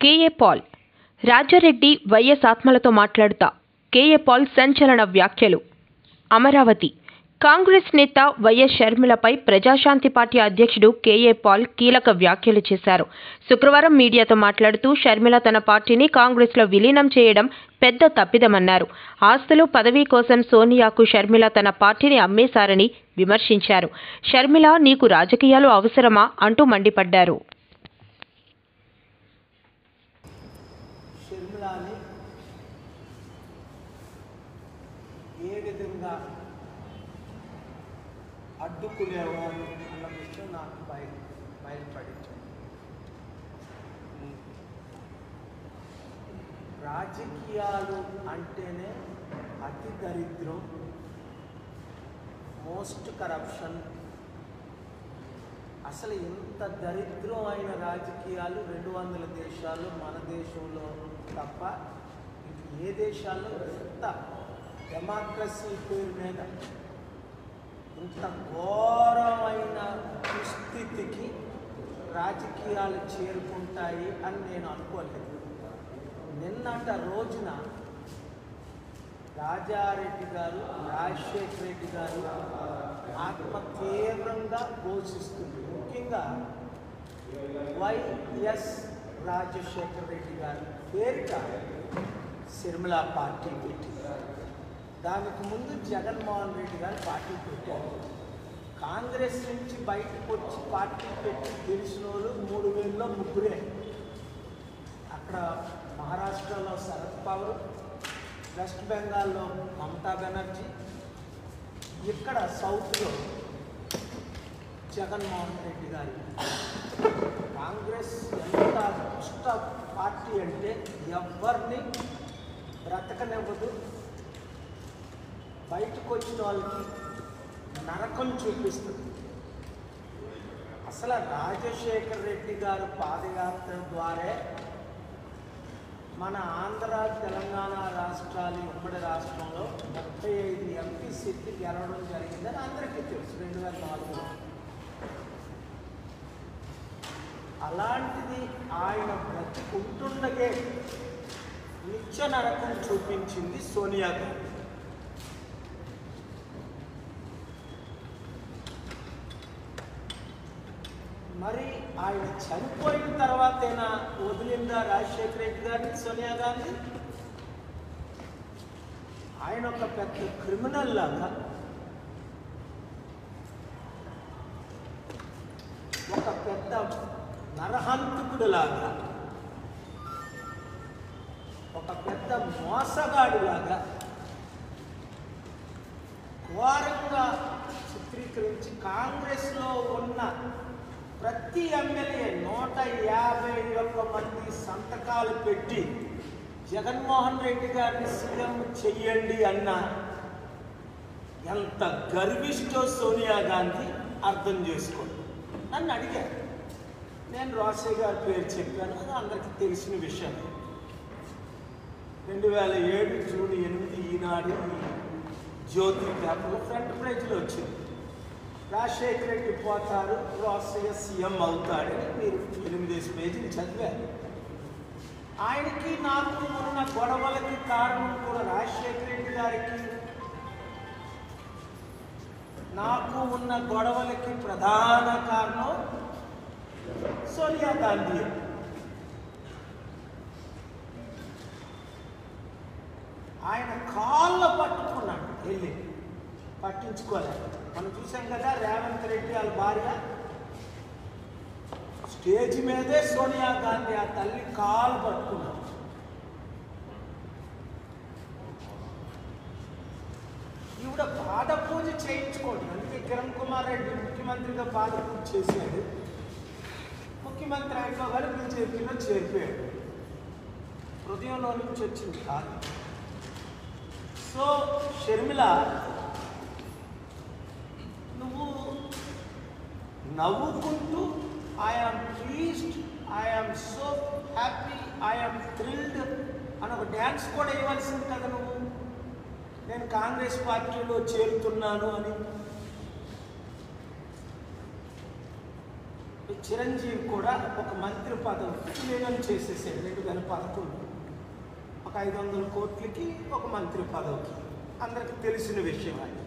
KA Paul Rajareddy YS ఆత్మలతో మాట్లాడుతా KA Paul సంచలన వ్యాఖ్యలు. అమరావతి కాంగ్రెస్ నేత వైఎస్ షర్మిలపై ప్రజాశాంతి పార్టీ అధ్యక్షుడు కేఏ పాల్ కీలక వ్యాఖ్యలు చేశారు. శుక్రవారం మీడియాతో మాట్లాడుతూ షర్మిల తన పార్టీని కాంగ్రెస్లో విలీనం చేయడం పెద్ద తప్పిదమన్నారు. ఆస్తులు, పదవి కోసం సోనియాకు షర్మిల తన పార్టీని అమ్మేశారని విమర్శించారు. షర్మిల, నీకు రాజకీయాలు అవసరమా అంటూ మండిపడ్డారు. షర్మిలాని ఏ విధంగా అడ్డుకునేవారు అన్న విషయం నాకు బయలుపడింది. రాజకీయాలు అంటేనే అతి దరిద్రం, మోస్ట్ కరప్షన్. అసలు ఇంత దరిద్రం అయిన రాజకీయాలు 200 దేశాలు మన దేశంలో తప్ప ఏ దేశాల్లో ఇంత డెమోక్రసీ పేరు మీద ఇంత ఘోరమైన దుస్థితికి రాజకీయాలు చేరుకుంటాయి అని నేను అనుకోలేదు. నిన్నట రోజున రాజారెడ్డి గారు, రాజశేఖర రెడ్డి గారు ఆత్మ తీవ్రంగా ఘోషిస్తుంది. ముఖ్యంగా వైఎస్ రాజశేఖర రెడ్డి గారి పేరిట షర్మిల పార్టీ పెట్టింది. దానికి ముందు జగన్మోహన్ రెడ్డి గారు పార్టీ పెట్టారు. కాంగ్రెస్ నుంచి బయటకు వచ్చి పార్టీ పెట్టి తెలిసిన వాళ్ళు 3000లో ముగ్గురే. అక్కడ మహారాష్ట్రలో శరద్ పవార్, వెస్ట్ బెంగాల్లో మమతా బెనర్జీ, ఇక్కడ సౌత్లో జగన్మోహన్ రెడ్డి గారు. కాంగ్రెస్ ఎంత దుష్ట పార్టీ అంటే ఎవరిని బ్రతకనివ్వదు, బయటకు వచ్చిన వాళ్ళకి నరకం చూపిస్తుంది. అసలు రాజశేఖర రెడ్డి గారు పాదయాత్ర ద్వారా మన ఆంధ్ర, తెలంగాణ రాష్ట్రాలు, ఉమ్మడి రాష్ట్రంలో 35 ఎంపీ సీట్లు గెలవడం జరిగిందని అందరికీ తెలుసు 2004లో. అలాంటిది ఆయన బ్రతికుంటుండగే నిత్య నరకం చూపించింది సోనియా గాంధీ. మరి ఆయన చనిపోయిన తర్వాతైనా వదిలిందా రాజశేఖర రెడ్డి గారిని సోనియా గాంధీ? ఆయన ఒక పెద్ద క్రిమినల్ లాగా, ఒక పెద్ద నరహంతకుడు లాగా, ఒక పెద్ద మోసగాడి లాగా ఘోరంగా చిత్రీకరించి కాంగ్రెస్లో ఉన్న ప్రతి ఎమ్మెల్యే 151 మంది సంతకాలు పెట్టి జగన్మోహన్ రెడ్డి గారిని సీఎం చెయ్యండి అన్న ఎంత గర్విష్టో సోనియా గాంధీ అర్థం చేసుకోండి. నన్ను అడిగారు, నేను రోసయ్య గారి పేరు చెప్పాను, అది అందరికీ తెలిసిన విషయం. 2007 జూన్ 8 ఈనాడు జ్యోతి పేపర్లో ఫ్రంట్ పేజీలో వచ్చింది. రాజశేఖర రెడ్డి పోతారు, రోసయ్య సీఎం అవుతాడని మీరు 8 పేజీలు చదివారు. ఆయనకి నాకు ఉన్న గొడవలకి కారణం కూడా రాజశేఖర రెడ్డి గారికి నాకు ఉన్న గొడవలకి ప్రధాన కారణం సోనియా గాంధీ. ఆయన కాళ్ళ పట్టుకున్నాడు, వెళ్ళి పట్టించుకోలేదు. మనం చూసాం కదా, రేవంత్ రెడ్డి వాళ్ళ భార్య స్టేజ్ మీదే సోనియా గాంధీ ఆ తల్లి కాలు పట్టుకున్నాడు. ఈవిడ పాద పూజ చేయించుకోండి. అందుకే కిరణ్ కుమార్ రెడ్డి ముఖ్యమంత్రిగా పాద పూజ చేశాడు. ముఖ్యమంత్రి అయిపోగానే బీజేపీలో చేరిపోయాడు. హృదయంలో నుంచి వచ్చింది కాదు. సో షర్మిల, నువ్వు నవ్వుకుంటూ I am pleased, I am so happy, I am thrilled అని ఒక డ్యాన్స్ కూడా ఇవ్వాల్సింది కదా నువ్వు. నేను కాంగ్రెస్ పార్టీలో చేరుతున్నాను అని చిరంజీవి కూడా ఒక మంత్రి పదవికి విలీనం చేసేసాడు 2011. ఒక 500 కోట్లకి ఒక మంత్రి పదవికి, అందరికి తెలిసిన విషయం అది.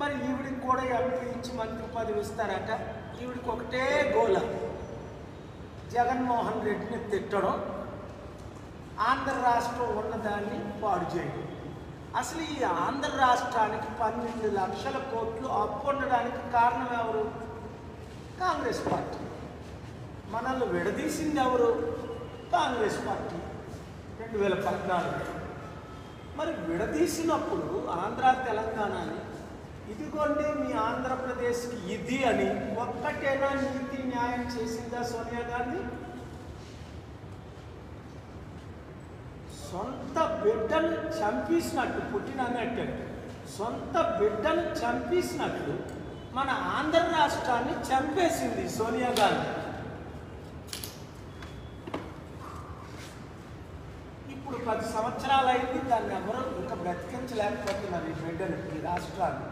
మరి ఈవిడికి కూడా ఎంపీ ఇచ్చి మంత్రి పదవి ఇస్తారట. ఈవిడికి ఒకటే గోల, జగన్మోహన్ రెడ్డిని తిట్టడం, ఆంధ్ర రాష్ట్రం ఉన్నదాన్ని పాడు చేయడం. అసలు ఈ ఆంధ్ర రాష్ట్రానికి 12 లక్షల కోట్లు అప్పు ఉండడానికి కారణం ఎవరు? కాంగ్రెస్ పార్టీ. మనల్ని విడదీసింది ఎవరు? కాంగ్రెస్ పార్టీ 2014. మరి విడదీసినప్పుడు ఆంధ్ర తెలంగాణని ఇదిగోండి మీ ఆంధ్రప్రదేశ్కి ఇది అని ఒక్కటేనా నీతి న్యాయం చేసిందా సోనియా గాంధీ? సొంత బిడ్డను చంపేసినట్టు, పుట్టినట్టు సొంత బిడ్డను చంపేసినట్లు మన ఆంధ్ర రాష్ట్రాన్ని చంపేసింది సోనియా గాంధీ. ఇప్పుడు 10 సంవత్సరాలు అయింది, దాన్ని ఎవరు ఇంకా బ్రతికించలేకపోతున్నారు ఈ బిడ్డను, ఈ రాష్ట్రాన్ని.